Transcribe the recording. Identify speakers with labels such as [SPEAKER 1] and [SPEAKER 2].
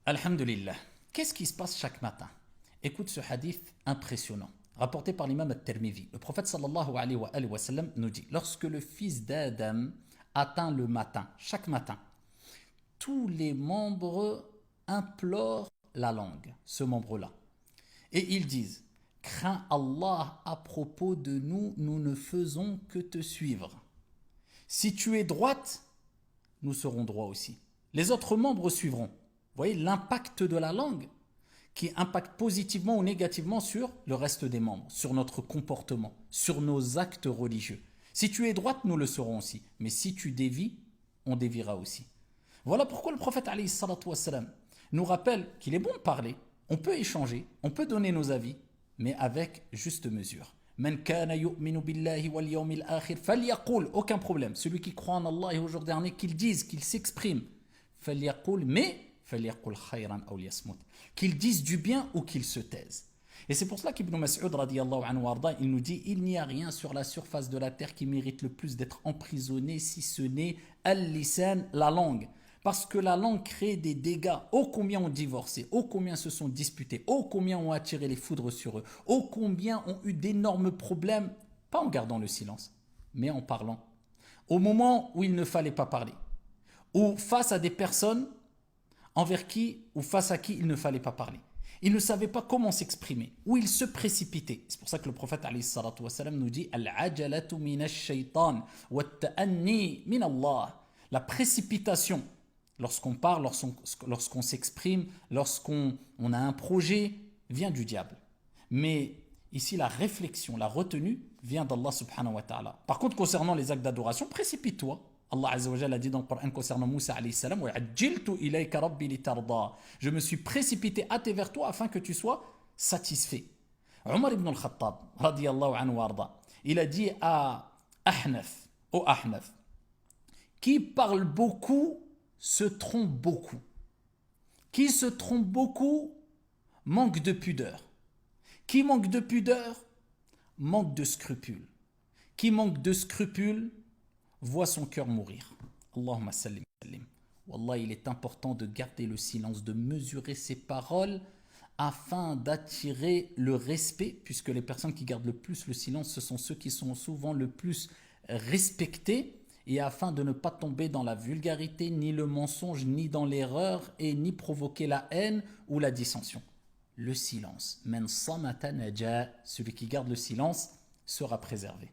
[SPEAKER 1] Alhamdulillah. Qu'est-ce qui se passe chaque matin? Écoute ce hadith impressionnant, rapporté par l'imam al-Tirmidhi. Le prophète sallallahu alayhi wa sallam nous dit, lorsque le fils d'Adam atteint le matin, chaque matin, tous les membres implorent la langue, ce membre-là. Et ils disent, crains Allah à propos de nous, nous ne faisons que te suivre. Si tu es droite, nous serons droits aussi. Les autres membres suivront. Vous voyez l'impact de la langue qui impacte positivement ou négativement sur le reste des membres, sur notre comportement, sur nos actes religieux. Si tu es droite, nous le serons aussi. Mais si tu dévies, on déviera aussi. Voilà pourquoi le prophète alayhi salatu wassalam nous rappelle qu'il est bon de parler, on peut échanger, on peut donner nos avis, mais avec juste mesure. Man kana yu'minu billahi wal yawmil akhir falyaqul, aucun problème. Celui qui croit en Allah et au jour dernier, qu'il dise, qu'il s'exprime. Falyaqul, mais falyaqul khayran aw liyasmut. Qu'il dise du bien ou qu'il se taise. Et c'est pour cela qu'Ibn Mas'ud radiyallahu anhu warda, il nous dit, il n'y a rien sur la surface de la terre qui mérite le plus d'être emprisonné si ce n'est al-lisan, la langue. Parce que la langue crée des dégâts. Ô combien ont divorcé, ô combien se sont disputés, ô combien ont attiré les foudres sur eux, ô combien ont eu d'énormes problèmes, pas en gardant le silence, mais en parlant. Au moment où il ne fallait pas parler, ou face à des personnes envers qui ou face à qui il ne fallait pas parler. Ils ne savaient pas comment s'exprimer, ou ils se précipitaient. C'est pour ça que le prophète alayhi salatu wassalam nous dit Al-ajalatu minash shaytan wa ta'anni min Allah. La précipitation, lorsqu'on parle, lorsqu'on s'exprime, lorsqu'on a un projet, vient du diable. Mais ici, la réflexion, la retenue vient d'Allah subhanahu wa ta'ala. Par contre, concernant les actes d'adoration, précipite-toi. Allah Azza wa Jalla a dit dans le Coran concernant Moussa alayhi salam, je me suis précipité hâté vers toi afin que tu sois satisfait. Omar ibn al-Khattab, radiyallahu anhu warda, il a dit à Ahnaf, au Ahnaf, qui parle beaucoup se trompe beaucoup. Qui se trompe beaucoup manque de pudeur. Qui manque de pudeur manque de scrupules. Qui manque de scrupules voit son cœur mourir. Allahumma sallim. Wallah, il est important de garder le silence, de mesurer ses paroles afin d'attirer le respect, puisque les personnes qui gardent le plus le silence, ce sont ceux qui sont souvent le plus respectés, et afin de ne pas tomber dans la vulgarité, ni le mensonge, ni dans l'erreur, et ni provoquer la haine ou la dissension. Le silence. Men samata naja, celui qui garde le silence sera préservé.